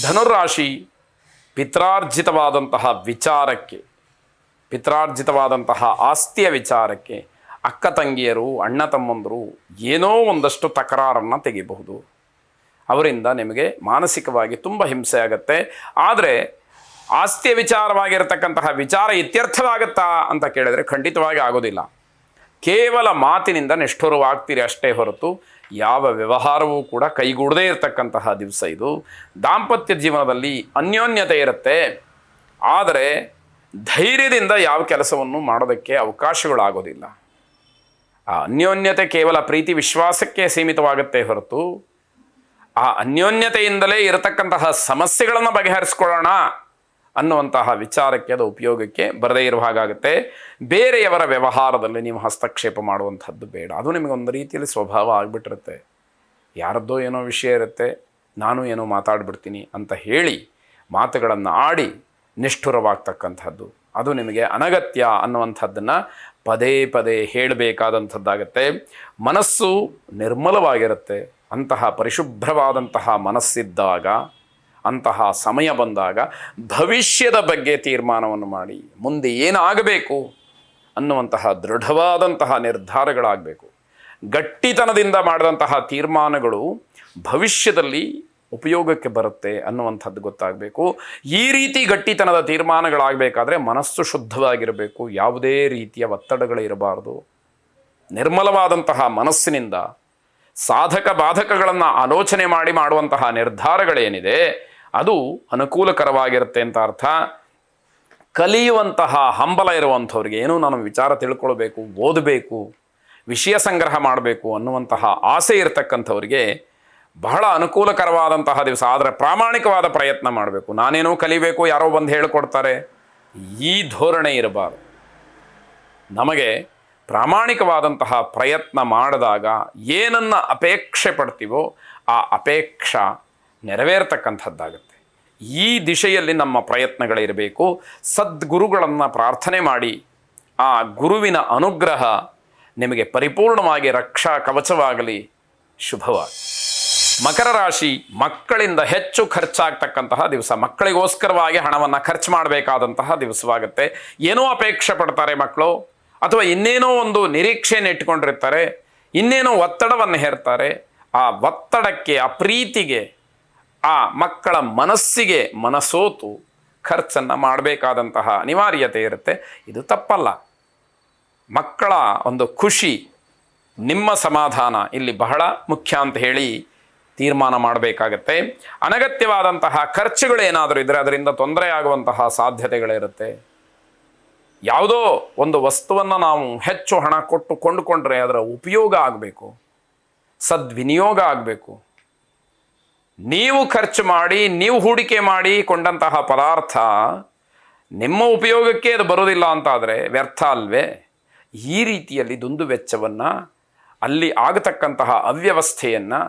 ಧನುರಾಶಿ ಪಿತ್ರಾರ್ಜಿತವಾದಂತಹ ವಿಚಾರಕ್ಕೆ, ಪಿತ್ರಾರ್ಜಿತವಾದಂತಹ ಆಸ್ತಿಯ ವಿಚಾರಕ್ಕೆ ಅಕ್ಕ ತಂಗಿಯರು, ಅಣ್ಣ ತಮ್ಮಂದರು ಏನೋ ಒಂದಷ್ಟು ತಕರಾರನ್ನು ತೆಗಿಬಹುದು. ಅವರಿಂದ ನಿಮಗೆ ಮಾನಸಿಕವಾಗಿ ತುಂಬ ಹಿಂಸೆ ಆಗುತ್ತೆ. ಆದರೆ ಆಸ್ತಿಯ ವಿಚಾರವಾಗಿರತಕ್ಕಂತಹ ವಿಚಾರ ಇತ್ಯರ್ಥವಾಗುತ್ತಾ ಅಂತ ಕೇಳಿದರೆ ಖಂಡಿತವಾಗಿ ಆಗೋದಿಲ್ಲ. ಕೇವಲ ಮಾತಿನಿಂದ ನಿಷ್ಠುರವಾಗ್ತೀರಿ ಅಷ್ಟೇ ಹೊರತು ಯಾವ ವ್ಯವಹಾರವೂ ಕೂಡ ಕೈಗೂಡದೇ ಇರತಕ್ಕಂತಹ ದಿವಸ ಇದು. ದಾಂಪತ್ಯ ಜೀವನದಲ್ಲಿ ಅನ್ಯೋನ್ಯತೆ ಇರುತ್ತೆ, ಆದರೆ ಧೈರ್ಯದಿಂದ ಯಾವ ಕೆಲಸವನ್ನು ಮಾಡೋದಕ್ಕೆ ಅವಕಾಶಗಳಾಗೋದಿಲ್ಲ. ಆ ಅನ್ಯೋನ್ಯತೆ ಕೇವಲ ಪ್ರೀತಿ ವಿಶ್ವಾಸಕ್ಕೆ ಸೀಮಿತವಾಗುತ್ತೆ ಹೊರತು ಆ ಅನ್ಯೋನ್ಯತೆಯಿಂದಲೇ ಇರತಕ್ಕಂತಹ ಸಮಸ್ಯೆಗಳನ್ನು ಬಗೆಹರಿಸ್ಕೊಳ್ಳೋಣ ಅನ್ನುವಂತಹ ವಿಚಾರಕ್ಕೆ ಅದು ಉಪಯೋಗಕ್ಕೆ ಬರದೇ ಇರುವ ಹಾಗಾಗುತ್ತೆ. ಬೇರೆಯವರ ವ್ಯವಹಾರದಲ್ಲಿ ನೀವು ಹಸ್ತಕ್ಷೇಪ ಮಾಡುವಂಥದ್ದು ಬೇಡ. ಅದು ನಿಮಗೊಂದು ರೀತಿಯಲ್ಲಿ ಸ್ವಭಾವ ಆಗಿಬಿಟ್ಟಿರುತ್ತೆ. ಯಾರದ್ದೋ ಏನೋ ವಿಷಯ ಇರುತ್ತೆ, ನಾನು ಏನೋ ಮಾತಾಡ್ಬಿಡ್ತೀನಿ ಅಂತ ಹೇಳಿ ಮಾತುಗಳನ್ನು ಆಡಿ ನಿಷ್ಠುರವಾಗ್ತಕ್ಕಂಥದ್ದು ಅದು ನಿಮಗೆ ಅನಗತ್ಯ ಅನ್ನುವಂಥದ್ದನ್ನು ಪದೇ ಪದೇ ಹೇಳಬೇಕಾದಂಥದ್ದಾಗತ್ತೆ. ಮನಸ್ಸು ನಿರ್ಮಲವಾಗಿರುತ್ತೆ. ಅಂತಹ ಪರಿಶುಭ್ರವಾದಂತಹ ಮನಸ್ಸಿದ್ದಾಗ, ಅಂತಹ ಸಮಯ ಬಂದಾಗ ಭವಿಷ್ಯದ ಬಗ್ಗೆ ತೀರ್ಮಾನವನ್ನು ಮಾಡಿ ಮುಂದೆ ಏನಾಗಬೇಕು ಅನ್ನುವಂತಹ ದೃಢವಾದಂತಹ ನಿರ್ಧಾರಗಳಾಗಬೇಕು. ಗಟ್ಟಿತನದಿಂದ ಮಾಡಿದಂತಹ ತೀರ್ಮಾನಗಳು ಭವಿಷ್ಯದಲ್ಲಿ ಉಪಯೋಗಕ್ಕೆ ಬರುತ್ತೆ ಅನ್ನುವಂಥದ್ದು ಗೊತ್ತಾಗಬೇಕು. ಈ ರೀತಿ ಗಟ್ಟಿತನದ ತೀರ್ಮಾನಗಳಾಗಬೇಕಾದ್ರೆ ಮನಸ್ಸು ಶುದ್ಧವಾಗಿರಬೇಕು, ಯಾವುದೇ ರೀತಿಯ ಒತ್ತಡಗಳಿರಬಾರ್ದು. ನಿರ್ಮಲವಾದಂತಹ ಮನಸ್ಸಿನಿಂದ ಸಾಧಕ ಬಾಧಕಗಳನ್ನು ಆಲೋಚನೆ ಮಾಡಿ ಮಾಡುವಂತಹ ನಿರ್ಧಾರಗಳೇನಿದೆ ಅದು ಅನುಕೂಲಕರವಾಗಿರುತ್ತೆ ಅಂತ ಅರ್ಥ. ಕಲಿಯುವಂತಹ ಹಂಬಲ ಇರುವಂಥವ್ರಿಗೆ, ಏನೋ ನಾನು ವಿಚಾರ ತಿಳ್ಕೊಳ್ಬೇಕು, ಓದಬೇಕು, ವಿಷಯ ಸಂಗ್ರಹ ಮಾಡಬೇಕು ಅನ್ನುವಂತಹ ಆಸೆ ಇರತಕ್ಕಂಥವ್ರಿಗೆ ಬಹಳ ಅನುಕೂಲಕರವಾದಂತಹ ದಿವಸ. ಆದರೆ ಪ್ರಾಮಾಣಿಕವಾದ ಪ್ರಯತ್ನ ಮಾಡಬೇಕು. ನಾನೇನೋ ಕಲಿಬೇಕು, ಯಾರೋ ಬಂದು ಹೇಳಿಕೊಡ್ತಾರೆ, ಈ ಧೋರಣೆ ಇರಬಾರ್ದು. ನಮಗೆ ಪ್ರಾಮಾಣಿಕವಾದಂತಹ ಪ್ರಯತ್ನ ಮಾಡಿದಾಗ ಏನನ್ನು ಅಪೇಕ್ಷೆ ಪಡ್ತೀವೋ ಆ ಅಪೇಕ್ಷೆ ನೆರವೇರ್ತಕ್ಕಂಥದ್ದಾಗುತ್ತೆ. ಈ ದಿಶೆಯಲ್ಲಿ ನಮ್ಮ ಪ್ರಯತ್ನಗಳಿರಬೇಕು. ಸದ್ಗುರುಗಳನ್ನು ಪ್ರಾರ್ಥನೆ ಮಾಡಿ ಆ ಗುರುವಿನ ಅನುಗ್ರಹ ನಿಮಗೆ ಪರಿಪೂರ್ಣವಾಗಿ ರಕ್ಷಾ ಕವಚವಾಗಲಿ. ಶುಭವಾಗಿ. ಮಕರ ರಾಶಿ ಮಕ್ಕಳಿಂದ ಹೆಚ್ಚು ಖರ್ಚಾಗ್ತಕ್ಕಂತಹ ದಿವಸ. ಮಕ್ಕಳಿಗೋಸ್ಕರವಾಗಿ ಹಣವನ್ನು ಖರ್ಚು ಮಾಡಬೇಕಾದಂತಹ ದಿವಸವಾಗುತ್ತೆ. ಏನೋ ಅಪೇಕ್ಷೆ ಪಡ್ತಾರೆ ಮಕ್ಕಳು, ಅಥವಾ ಇನ್ನೇನೋ ಒಂದು ನಿರೀಕ್ಷೆಯನ್ನು ಇಟ್ಕೊಂಡಿರ್ತಾರೆ, ಇನ್ನೇನೋ ಒತ್ತಡವನ್ನು ಹೇರ್ತಾರೆ. ಆ ಒತ್ತಡಕ್ಕೆ, ಆ ಪ್ರೀತಿಗೆ, ಆ ಮಕ್ಕಳ ಮನಸ್ಸಿಗೆ ಮನಸೋತು ಖರ್ಚನ್ನು ಮಾಡಬೇಕಾದಂತಹ ಅನಿವಾರ್ಯತೆ ಇರುತ್ತೆ. ಇದು ತಪ್ಪಲ್ಲ. ಮಕ್ಕಳ ಒಂದು ಖುಷಿ, ನಿಮ್ಮ ಸಮಾಧಾನ ಇಲ್ಲಿ ಬಹಳ ಮುಖ್ಯ ಅಂತ ಹೇಳಿ ತೀರ್ಮಾನ ಮಾಡಬೇಕಾಗತ್ತೆ. ಅನಗತ್ಯವಾದಂತಹ ಖರ್ಚುಗಳೇನಾದರೂ ಇದ್ದರೆ ಅದರಿಂದ ತೊಂದರೆ ಆಗುವಂತಹ ಸಾಧ್ಯತೆಗಳಿರುತ್ತೆ. ಯಾವುದೋ ಒಂದು ವಸ್ತುವನ್ನು ನಾವು ಹೆಚ್ಚು ಹಣ ಕೊಟ್ಟು ಕೊಂಡುಕೊಂಡ್ರೆ ಅದರ ಉಪಯೋಗ ಆಗಬೇಕು, ಸದ್ವಿನಿಯೋಗ ಆಗಬೇಕು. ನೀವು ಖರ್ಚು ಮಾಡಿ, ನೀವು ಹೂಡಿಕೆ ಮಾಡಿ ಕೊಂಡಂತಹ ಪದಾರ್ಥ ನಿಮ್ಮ ಉಪಯೋಗಕ್ಕೆ ಅದು ಬರೋದಿಲ್ಲ ಅಂತಾದರೆ ವ್ಯರ್ಥ ಅಲ್ವೇ? ಈ ರೀತಿಯಲ್ಲಿ ದುಂದು ವೆಚ್ಚವನ್ನು, ಅಲ್ಲಿ ಆಗತಕ್ಕಂತಹ ಅವ್ಯವಸ್ಥೆಯನ್ನು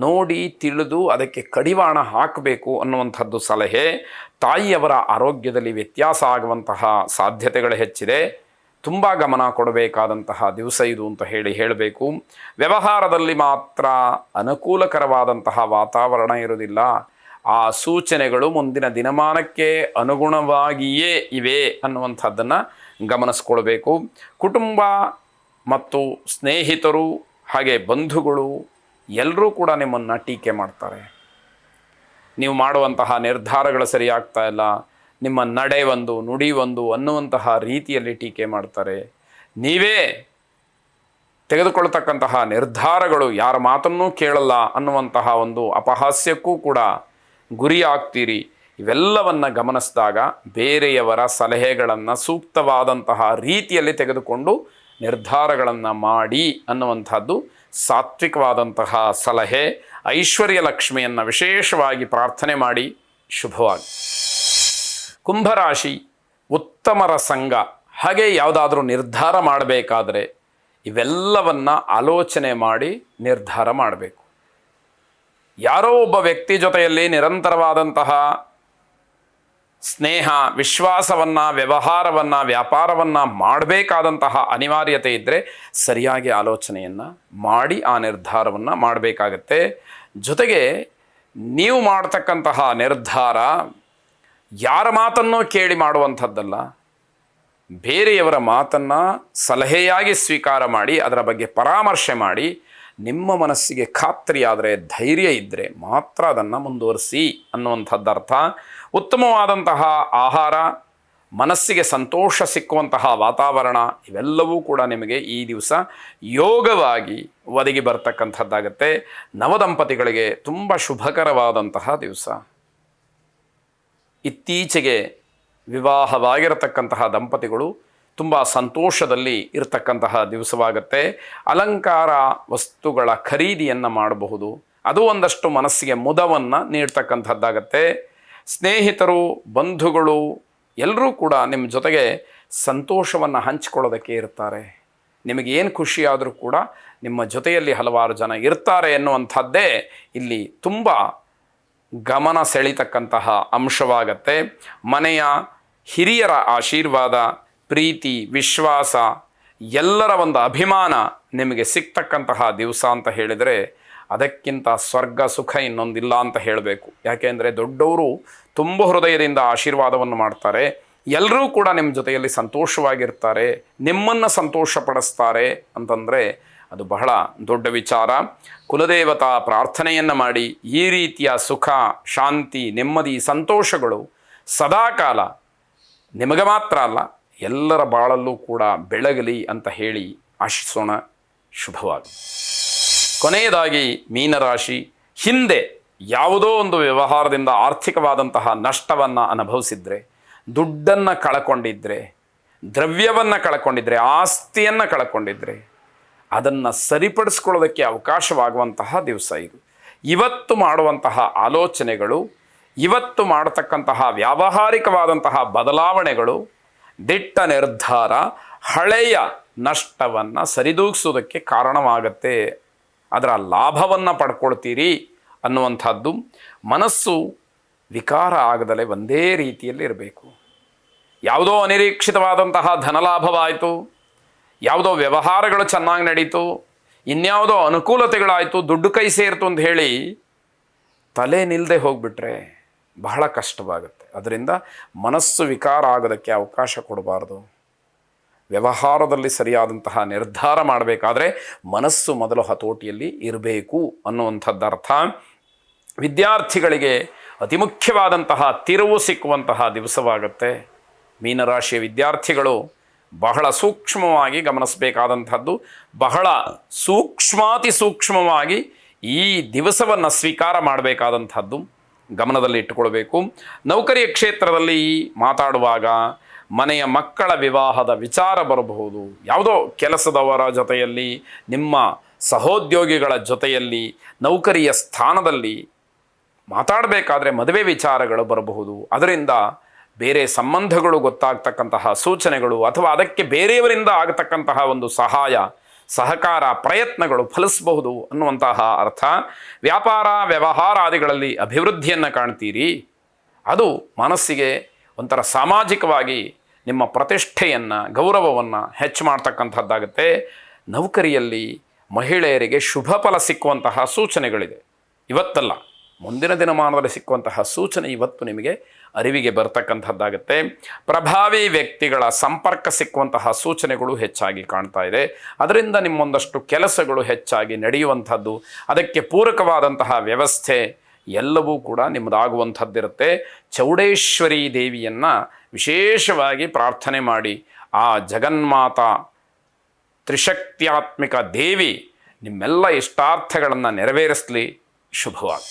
ನೋಡಿ ತಿಳಿದು ಅದಕ್ಕೆ ಕಡಿವಾಣ ಹಾಕಬೇಕು ಅನ್ನುವಂಥದ್ದು ಸಲಹೆ. ತಾಯಿಯವರ ಆರೋಗ್ಯದಲ್ಲಿ ವ್ಯತ್ಯಾಸ ಆಗುವಂತಹ ಸಾಧ್ಯತೆಗಳು ಹೆಚ್ಚಿದೆ. ತುಂಬ ಗಮನ ಕೊಡಬೇಕಾದಂತಹ ದಿವಸ ಇದು ಅಂತ ಹೇಳಬೇಕು. ವ್ಯವಹಾರದಲ್ಲಿ ಮಾತ್ರ ಅನುಕೂಲಕರವಾದಂತಹ ವಾತಾವರಣ ಇರುವುದಿಲ್ಲ. ಆ ಸೂಚನೆಗಳು ಮುಂದಿನ ದಿನಮಾನಕ್ಕೆ ಅನುಗುಣವಾಗಿಯೇ ಇವೆ ಅನ್ನುವಂಥದ್ದನ್ನು ಗಮನಿಸ್ಕೊಳ್ಬೇಕು. ಕುಟುಂಬ ಮತ್ತು ಸ್ನೇಹಿತರು ಹಾಗೆ ಬಂಧುಗಳು ಎಲ್ಲರೂ ಕೂಡ ನಿಮ್ಮನ್ನು ಟೀಕೆ ಮಾಡ್ತಾರೆ. ನೀವು ಮಾಡುವಂತಹ ನಿರ್ಧಾರಗಳು ಸರಿಯಾಗ್ತಾ ಇಲ್ಲ, ನಿಮ್ಮ ನಡೆ ಒಂದು, ನುಡಿ ಒಂದು ಅನ್ನುವಂತಹ ರೀತಿಯಲ್ಲಿ ಟೀಕೆ ಮಾಡ್ತಾರೆ. ನೀವೇ ತೆಗೆದುಕೊಳ್ತಕ್ಕಂತಹ ನಿರ್ಧಾರಗಳು ಯಾರ ಮಾತನ್ನೂ ಕೇಳಲ್ಲ ಅನ್ನುವಂತಹ ಒಂದು ಅಪಹಾಸ್ಯಕ್ಕೂ ಕೂಡ ಗುರಿ ಆಗ್ತೀರಿ. ಇವೆಲ್ಲವನ್ನು ಗಮನಿಸಿದಾಗ ಬೇರೆಯವರ ಸಲಹೆಗಳನ್ನು ಸೂಕ್ತವಾದಂತಹ ರೀತಿಯಲ್ಲಿ ತೆಗೆದುಕೊಂಡು ನಿರ್ಧಾರಗಳನ್ನು ಮಾಡಿ ಅನ್ನುವಂಥದ್ದು ಸಾತ್ವಿಕವಾದಂತಹ ಸಲಹೆ. ಐಶ್ವರ್ಯ ಲಕ್ಷ್ಮಿಯನ್ನು ವಿಶೇಷವಾಗಿ ಪ್ರಾರ್ಥನೆ ಮಾಡಿ. ಶುಭವಾಗಿ. ಕುಂಭರಾಶಿ ಉತ್ತಮರ ಸಂಘ. ಹಾಗೆ ಯಾವುದಾದ್ರೂ ನಿರ್ಧಾರ ಮಾಡಬೇಕಾದ್ರೆ ಇವೆಲ್ಲವನ್ನು ಆಲೋಚನೆ ಮಾಡಿ ನಿರ್ಧಾರ ಮಾಡಬೇಕು. ಯಾರೋ ಒಬ್ಬ ವ್ಯಕ್ತಿ ಜೊತೆಯಲ್ಲಿ ನಿರಂತರವಾದಂತಹ ಸ್ನೇಹ, ವಿಶ್ವಾಸವನ್ನು, ವ್ಯವಹಾರವನ್ನು, ವ್ಯಾಪಾರವನ್ನು ಮಾಡಬೇಕಾದಂತಹ ಅನಿವಾರ್ಯತೆ ಇದ್ದರೆ ಸರಿಯಾಗಿ ಆಲೋಚನೆಯನ್ನು ಮಾಡಿ ಆ ನಿರ್ಧಾರವನ್ನು ಮಾಡಬೇಕಾಗತ್ತೆ. ಜೊತೆಗೆ ನೀವು ಮಾಡ್ತಕ್ಕಂತಹ ನಿರ್ಧಾರ ಯಾರ ಮಾತನ್ನೋ ಕೇಳಿ ಮಾಡುವಂಥದ್ದಲ್ಲ, ಬೇರೆಯವರ ಮಾತನ್ನು ಸಲಹೆಯಾಗಿ ಸ್ವೀಕಾರ ಮಾಡಿ ಅದರ ಬಗ್ಗೆ ಪರಾಮರ್ಶೆ ಮಾಡಿ ನಿಮ್ಮ ಮನಸ್ಸಿಗೆ ಖಾತ್ರಿಯಾದರೆ, ಧೈರ್ಯ ಇದ್ದರೆ ಮಾತ್ರ ಅದನ್ನು ಮುಂದುವರಿಸಿ ಅನ್ನುವಂಥದ್ದರ್ಥ. ಉತ್ತಮವಾದಂತಹ ಆಹಾರ, ಮನಸ್ಸಿಗೆ ಸಂತೋಷ ಸಿಕ್ಕುವಂತಹ ವಾತಾವರಣ ಇವೆಲ್ಲವೂ ಕೂಡ ನಿಮಗೆ ಈ ದಿವಸ ಯೋಗವಾಗಿ ಒದಗಿ ಬರ್ತಕ್ಕಂಥದ್ದಾಗತ್ತೆ. ನವದಂಪತಿಗಳಿಗೆ ತುಂಬ ಶುಭಕರವಾದಂತಹ ದಿವಸ. ಇತ್ತೀಚೆಗೆ ವಿವಾಹವಾಗಿರತಕ್ಕಂತಹ ದಂಪತಿಗಳು ತುಂಬ ಸಂತೋಷದಲ್ಲಿ ಇರತಕ್ಕಂತಹ ದಿವಸವಾಗುತ್ತೆ. ಅಲಂಕಾರ ವಸ್ತುಗಳ ಖರೀದಿಯನ್ನು ಮಾಡಬಹುದು, ಅದು ಒಂದಷ್ಟು ಮನಸ್ಸಿಗೆ ಮುದವನ್ನು ನೀಡ್ತಕ್ಕಂಥದ್ದಾಗತ್ತೆ. ಸ್ನೇಹಿತರು, ಬಂಧುಗಳು ಎಲ್ಲರೂ ಕೂಡ ನಿಮ್ಮ ಜೊತೆಗೆ ಸಂತೋಷವನ್ನು ಹಂಚಿಕೊಳ್ಳೋದಕ್ಕೆ ಇರ್ತಾರೆ. ನಿಮಗೇನು ಖುಷಿಯಾದರೂ ಕೂಡ ನಿಮ್ಮ ಜೊತೆಯಲ್ಲಿ ಹಲವಾರು ಜನ ಇರ್ತಾರೆ ಎನ್ನುವಂಥದ್ದೇ ಇಲ್ಲಿ ತುಂಬ ಗಮನ ಸೆಳೀತಕ್ಕಂತಹ ಅಂಶವಾಗತ್ತೆ. ಮನೆಯ ಹಿರಿಯರ ಆಶೀರ್ವಾದ, ಪ್ರೀತಿ, ವಿಶ್ವಾಸ, ಎಲ್ಲರ ಒಂದು ಅಭಿಮಾನ ನಿಮಗೆ ಸಿಗ್ತಕ್ಕಂತಹ ದಿವಸ ಅಂತ ಹೇಳಿದರೆ ಅದಕ್ಕಿಂತ ಸ್ವರ್ಗ ಸುಖ ಇನ್ನೊಂದಿಲ್ಲ ಅಂತ ಹೇಳಬೇಕು. ಯಾಕೆಂದರೆ ದೊಡ್ಡವರು ತುಂಬ ಹೃದಯದಿಂದ ಆಶೀರ್ವಾದವನ್ನು ಮಾಡ್ತಾರೆ. ಎಲ್ಲರೂ ಕೂಡ ನಿಮ್ಮ ಜೊತೆಯಲ್ಲಿ ಸಂತೋಷವಾಗಿರ್ತಾರೆ, ನಿಮ್ಮನ್ನು ಸಂತೋಷಪಡಿಸ್ತಾರೆ ಅಂತಂದರೆ ಅದು ಬಹಳ ದೊಡ್ಡ ವಿಚಾರ. ಕುಲದೇವತಾ ಪ್ರಾರ್ಥನೆಯನ್ನು ಮಾಡಿ ಈ ರೀತಿಯ ಸುಖ, ಶಾಂತಿ, ನೆಮ್ಮದಿ, ಸಂತೋಷಗಳು ಸದಾಕಾಲ ನಿಮಗೆ ಮಾತ್ರ ಅಲ್ಲ ಎಲ್ಲರ ಬಾಳಲ್ಲೂ ಕೂಡ ಬೆಳಗಲಿ ಅಂತ ಹೇಳಿ ಆಶಿಸೋಣ. ಶುಭವಾಗಿ. ಕೊನೆಯದಾಗಿ ಮೀನರಾಶಿ, ಹಿಂದೆ ಯಾವುದೋ ಒಂದು ವ್ಯವಹಾರದಿಂದ ಆರ್ಥಿಕವಾದಂತಹ ನಷ್ಟವನ್ನು ಅನುಭವಿಸಿದರೆ, ದುಡ್ಡನ್ನು ಕಳ್ಕೊಂಡಿದ್ದರೆ, ದ್ರವ್ಯವನ್ನು ಕಳ್ಕೊಂಡಿದ್ದರೆ, ಆಸ್ತಿಯನ್ನು ಕಳ್ಕೊಂಡಿದ್ದರೆ ಅದನ್ನು ಸರಿಪಡಿಸ್ಕೊಳ್ಳೋದಕ್ಕೆ ಅವಕಾಶವಾಗುವಂತಹ ದಿವಸ ಇದು. ಇವತ್ತು ಮಾಡುವಂತಹ ಆಲೋಚನೆಗಳು, ಇವತ್ತು ಮಾಡತಕ್ಕಂತಹ ವ್ಯಾವಹಾರಿಕವಾದಂತಹ ಬದಲಾವಣೆಗಳು, ದಿಟ್ಟ ನಿರ್ಧಾರ ಹಳೆಯ ನಷ್ಟವನ್ನು ಸರಿದೂಗಿಸೋದಕ್ಕೆ ಕಾರಣವಾಗತ್ತೆ. ಅದರ ಲಾಭವನ್ನು ಪಡ್ಕೊಳ್ತೀರಿ ಅನ್ನುವಂಥದ್ದು. ಮನಸ್ಸು ವಿಕಾರ ಆಗದಲೇ ಒಂದೇ ರೀತಿಯಲ್ಲಿ ಇರಬೇಕು. ಯಾವುದೋ ಅನಿರೀಕ್ಷಿತವಾದಂತಹ ಧನಲಾಭವಾಯಿತು, ಯಾವುದೋ ವ್ಯವಹಾರಗಳು ಚೆನ್ನಾಗಿ ನಡೀತು, ಇನ್ಯಾವುದೋ ಅನುಕೂಲತೆಗಳಾಯಿತು, ದುಡ್ಡು ಕೈ ಸೇರಿತು ಅಂತ ಹೇಳಿ ತಲೆ ನಿಲ್ಲದೆ ಹೋಗಿಬಿಟ್ರೆ ಬಹಳ ಕಷ್ಟವಾಗುತ್ತೆ. ಅದರಿಂದ ಮನಸ್ಸು ವಿಕಾರ ಆಗೋದಕ್ಕೆ ಅವಕಾಶ ಕೊಡಬಾರ್ದು. ವ್ಯವಹಾರದಲ್ಲಿ ಸರಿಯಾದಂತಹ ನಿರ್ಧಾರ ಮಾಡಬೇಕಾದ್ರೆ ಮನಸ್ಸು ಮೊದಲು ಹತೋಟಿಯಲ್ಲಿ ಇರಬೇಕು ಅನ್ನುವಂಥದ್ದರ್ಥ. ವಿದ್ಯಾರ್ಥಿಗಳಿಗೆ ಅತಿ ಮುಖ್ಯವಾದಂತಹ ತಿರುವು ಸಿಕ್ಕುವಂತಹ ದಿವಸವಾಗುತ್ತೆ. ಮೀನರಾಶಿಯ ವಿದ್ಯಾರ್ಥಿಗಳು ಬಹಳ ಸೂಕ್ಷ್ಮವಾಗಿ ಗಮನಿಸಬೇಕಾದಂಥದ್ದು, ಬಹಳ ಸೂಕ್ಷ್ಮಾತಿ ಸೂಕ್ಷ್ಮವಾಗಿ ಈ ದಿವಸವನ್ನು ಸ್ವೀಕಾರ ಮಾಡಬೇಕಾದಂಥದ್ದು ಗಮನದಲ್ಲಿ ಇಟ್ಟುಕೊಳ್ಬೇಕು. ನೌಕರಿಯ ಕ್ಷೇತ್ರದಲ್ಲಿ ಮಾತಾಡುವಾಗ ಮನೆಯ ಮಕ್ಕಳ ವಿವಾಹದ ವಿಚಾರ ಬರಬಹುದು, ಯಾವುದೋ ಕೆಲಸದವರ ಜೊತೆಯಲ್ಲಿ, ನಿಮ್ಮ ಸಹೋದ್ಯೋಗಿಗಳ ಜೊತೆಯಲ್ಲಿ, ನೌಕರಿಯ ಸ್ಥಾನದಲ್ಲಿ ಮಾತಾಡಬೇಕಾದ್ರೆ ಮದುವೆ ವಿಚಾರಗಳು ಬರಬಹುದು. ಅದರಿಂದ ಬೇರೆ ಸಂಬಂಧಗಳು ಗೊತ್ತಾಗ್ತಕ್ಕಂತಹ ಸೂಚನೆಗಳು ಅಥವಾ ಅದಕ್ಕೆ ಬೇರೆಯವರಿಂದ ಆಗತಕ್ಕಂತಹ ಒಂದು ಸಹಾಯ, ಸಹಕಾರ, ಪ್ರಯತ್ನಗಳು ಫಲಿಸಬಹುದು ಅನ್ನುವಂತಹ ಅರ್ಥ. ವ್ಯಾಪಾರ ವ್ಯವಹಾರಾದಿಗಳಲ್ಲಿ ಅಭಿವೃದ್ಧಿಯನ್ನು ಕಾಣ್ತೀರಿ. ಅದು ಮನಸ್ಸಿಗೆ ಒಂಥರ ಸಾಮಾಜಿಕವಾಗಿ ನಿಮ್ಮ ಪ್ರತಿಷ್ಠೆಯನ್ನು, ಗೌರವವನ್ನು ಹೆಚ್ಚು ಮಾಡ್ತಕ್ಕಂಥದ್ದಾಗುತ್ತೆ. ನೌಕರಿಯಲ್ಲಿ ಮಹಿಳೆಯರಿಗೆ ಶುಭ ಫಲ ಸಿಕ್ಕುವಂತಹ ಸೂಚನೆಗಳಿದೆ. ಇವತ್ತಲ್ಲ, ಮುಂದಿನ ದಿನಮಾನದಲ್ಲಿ ಸಿಕ್ಕುವಂತಹ ಸೂಚನೆ ಇವತ್ತು ನಿಮಗೆ ಅರಿವಿಗೆ ಬರ್ತಕ್ಕಂಥದ್ದಾಗುತ್ತೆ. ಪ್ರಭಾವಿ ವ್ಯಕ್ತಿಗಳ ಸಂಪರ್ಕ ಸಿಕ್ಕುವಂತಹ ಸೂಚನೆಗಳು ಹೆಚ್ಚಾಗಿ ಕಾಣ್ತಾ ಇದೆ. ಅದರಿಂದ ನಿಮ್ಮೊಂದಷ್ಟು ಕೆಲಸಗಳು ಹೆಚ್ಚಾಗಿ ನಡೆಯುವಂಥದ್ದು, ಅದಕ್ಕೆ ಪೂರಕವಾದಂತಹ ವ್ಯವಸ್ಥೆ ಎಲ್ಲವೂ ಕೂಡ ನಿಮ್ಮದಾಗುವಂಥದ್ದಿರುತ್ತೆ. ಚೌಡೇಶ್ವರಿ ದೇವಿಯನ್ನು ವಿಶೇಷವಾಗಿ ಪ್ರಾರ್ಥನೆ ಮಾಡಿ, ಆ ಜಗನ್ಮಾತಾ ತ್ರಿಶಕ್ತ್ಯಾತ್ಮಿಕ ದೇವಿ ನಿಮ್ಮೆಲ್ಲ ಇಷ್ಟಾರ್ಥಗಳನ್ನು ನೆರವೇರಿಸಲಿ. ಶುಭವಾಗಿ.